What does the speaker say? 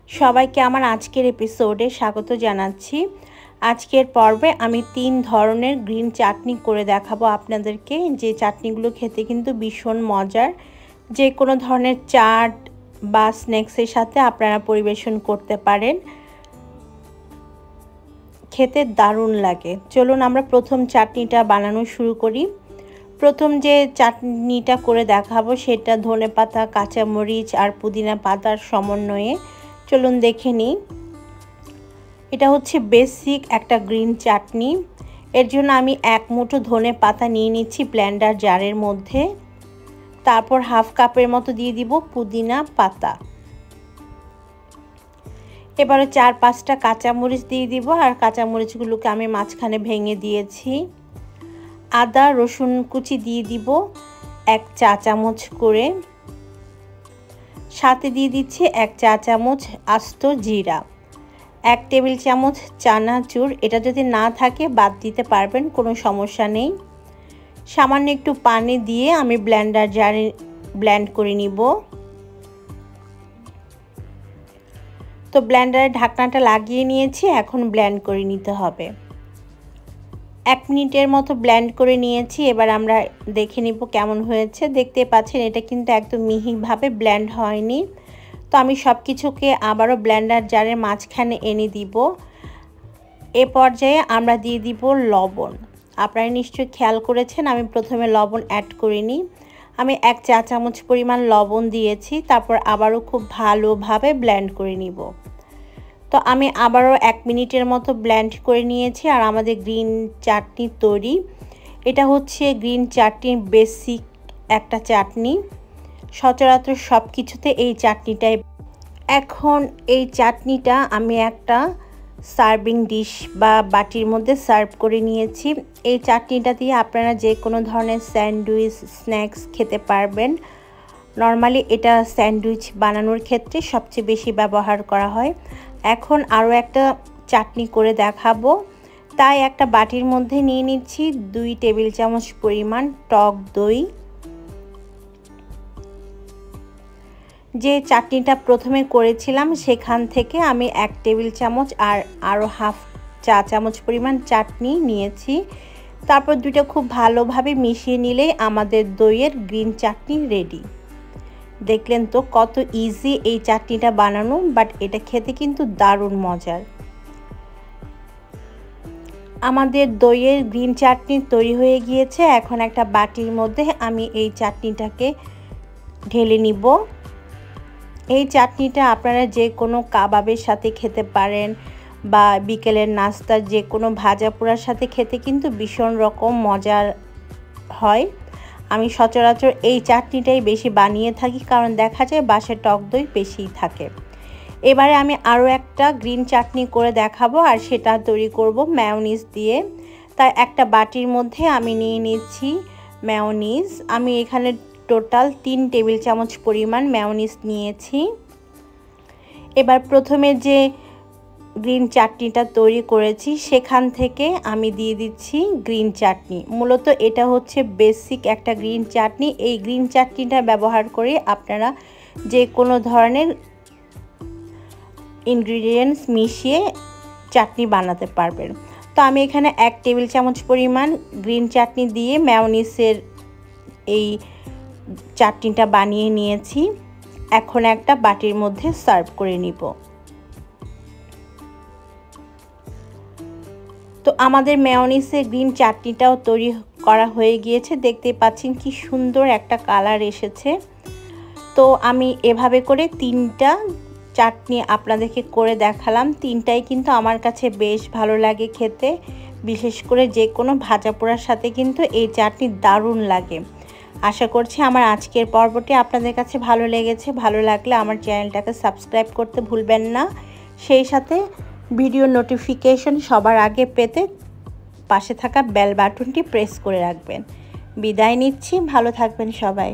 সবাইকে আমার আজকের এপিসোডে স্বাগত জানাচ্ছি। আজকের পর্বে আমি 3 ধরনের গ্রিন চাটনি করে দেখাবো আপনাদেরকে, যে চাটনিগুলো খেতে কিন্তু ভীষণ মজার। যে কোনো ধরনের চাট বা স্ন্যাক্সের সাথে আপনারা পরিবেশন করতে পারেন, খেতে দারুণ লাগে। চলুন আমরা প্রথম চাটনিটা বানানো শুরু করি। প্রথম যে চাটনিটা করে দেখাবো সেটা ধনেপাতা, কাঁচামরিচ আর পুদিনা পাতার সমন্বয়ে। চলুন দেখে নিই। এটা হচ্ছে বেসিক একটা গ্রিন চাটনি। এর জন্য আমি 1 মুঠো ধনে পাতা নিয়ে নিচ্ছি ব্লেন্ডার জারের মধ্যে। তারপর হাফ কাপের মতো দিয়ে দিব পুদিনা পাতা। এবারে 4-5টা কাঁচামরিচ দিয়ে দিব, আর কাঁচামরিচগুলোকে আমি মাঝখানে ভেঙে দিয়েছি। আদা রসুন কুচি দিয়ে দিব 1 চা চামচ করে। সাথে দিয়ে দিচ্ছি 1 চা চামচ আস্ত জিরা, 1 টেবিল চামচ চানাচুর। এটা যদি না থাকে বাদ দিতে পারবেন, কোনো সমস্যা নেই। সামান্য একটু পানি দিয়ে আমি ব্লেন্ডার জারে ব্লেন্ড করে নিব। তো ব্লেন্ডারের ঢাকনাটা লাগিয়ে নিয়েছি, এখন ব্লেন্ড করে নিতে হবে। 1 মিনিটের মতো ব্লেন্ড করে নিয়েছি। এবার আমরা দেখে নিব কেমন হয়েছে। দেখতে পাচ্ছেন এটা কিন্তু একদম মিহিভাবে ব্লেন্ড হয়নি। তো আমি সব কিছুকে আবারও ব্লেন্ডার জারের মাঝখানে এনে দিব। এ পর্যায়ে আমরা দিয়ে দিব লবণ। আপনারা নিশ্চয়ই খেয়াল করেছেন আমি প্রথমে লবণ অ্যাড করিনি। আমি 1 চা চামচ পরিমাণ লবণ দিয়েছি। তারপর আবারও খুব ভালোভাবে ব্লেন্ড করে নিব। তো আমি আবারও 1 মিনিটের মতো ব্লেন্ড করে নিয়েছি, আর আমাদের গ্রিন চাটনি তৈরি। এটা হচ্ছে গ্রিন চাটনির বেসিক একটা চাটনি। সচরাচর সব কিছুতে এই চাটনিটাই। এখন এই চাটনিটা আমি একটা সার্ভিং ডিশ বা বাটির মধ্যে সার্ভ করে নিয়েছি। এই চাটনিটা দিয়ে আপনারা যে কোনো ধরনের স্যান্ডউইচ, স্ন্যাক্স খেতে পারবেন। নর্মালি এটা স্যান্ডউইচ বানানোর ক্ষেত্রে সবচেয়ে বেশি ব্যবহার করা হয়। এখন আরও একটা চাটনি করে দেখাবো, তাই একটা বাটির মধ্যে নিয়ে নিচ্ছি 2 টেবিল চামচ পরিমাণ টক দই। যে চাটনিটা প্রথমে করেছিলাম সেখান থেকে আমি 1 টেবিল চামচ আর আরও হাফ চা চামচ পরিমাণ চাটনি নিয়েছি। তারপর দুটো খুব ভালোভাবে মিশিয়ে নিলেই আমাদের দইয়ের গ্রিন চাটনি রেডি। দেখলেন তো কত ইজি এই চাটনিটা বানানো, বাট এটা খেতে কিন্তু দারুণ মজার। আমাদের দইয়ের গ্রিন চাটনি তৈরি হয়ে গিয়েছে। এখন একটা বাটির মধ্যে আমি এই চাটনিটাকে ঢেলে নিব। এই চাটনিটা আপনারা যে কোনো কাবাবের সাথে খেতে পারেন, বা বিকেলের নাস্তার যে কোনো ভাজা পোড়ার সাথে খেতে কিন্তু ভীষণ রকম মজার হয়। আমি সচরাচর এই চাটনিটাই বেশি বানিয়ে থাকি, কারণ দেখা যায় বাসায় টক দই বেশিই থাকে। এবারে আমি আরও একটা গ্রিন চাটনি করে দেখাবো, আর সেটা তৈরি করব মেয়োনিজ দিয়ে। তাই একটা বাটির মধ্যে আমি নিয়ে নিচ্ছি মেয়োনিজ। আমি এখানে টোটাল 3 টেবিল চামচ পরিমাণ মেয়োনিজ নিয়েছি। এবার প্রথমে যে গ্রিন চাটনিটা তৈরি করেছি সেখান থেকে আমি দিয়ে দিচ্ছি গ্রিন চাটনি। মূলত এটা হচ্ছে বেসিক একটা গ্রিন চাটনি। এই গ্রিন চাটনিটা ব্যবহার করে আপনারা যে কোনো ধরনের ইনগ্রিডিয়েন্টস মিশিয়ে চাটনি বানাতে পারবেন। তো আমি এখানে 1 টেবিল চামচ পরিমাণ গ্রিন চাটনি দিয়ে মেয়োনিজের এই চাটনিটা বানিয়ে নিয়েছি। এখন একটা বাটির মধ্যে সার্ভ করে নিব। তো আমাদের মেয়োনিজের গ্রিন চাটনিটাও তৈরি করা হয়ে গিয়েছে। দেখতে পাচ্ছেন কি সুন্দর একটা কালার এসেছে। তো আমি এভাবে করে 3টা চাটনি আপনাদেরকে করে দেখালাম। 3টাই কিন্তু আমার কাছে বেশ ভালো লাগে খেতে। বিশেষ করে যে কোনো ভাজা পোড়ার সাথে কিন্তু এই চাটনি দারুণ লাগে। আশা করছি আমার আজকের পর্বটি আপনাদের কাছে ভালো লেগেছে। ভালো লাগলে আমার চ্যানেলটাকে সাবস্ক্রাইব করতে ভুলবেন না। সেই সাথে ভিডিও নোটিফিকেশন সবার আগে পেতে পাশে থাকা বেল বাটনটি প্রেস করে রাখবেন। বিদায় নিচ্ছি, ভালো থাকবেন সবাই।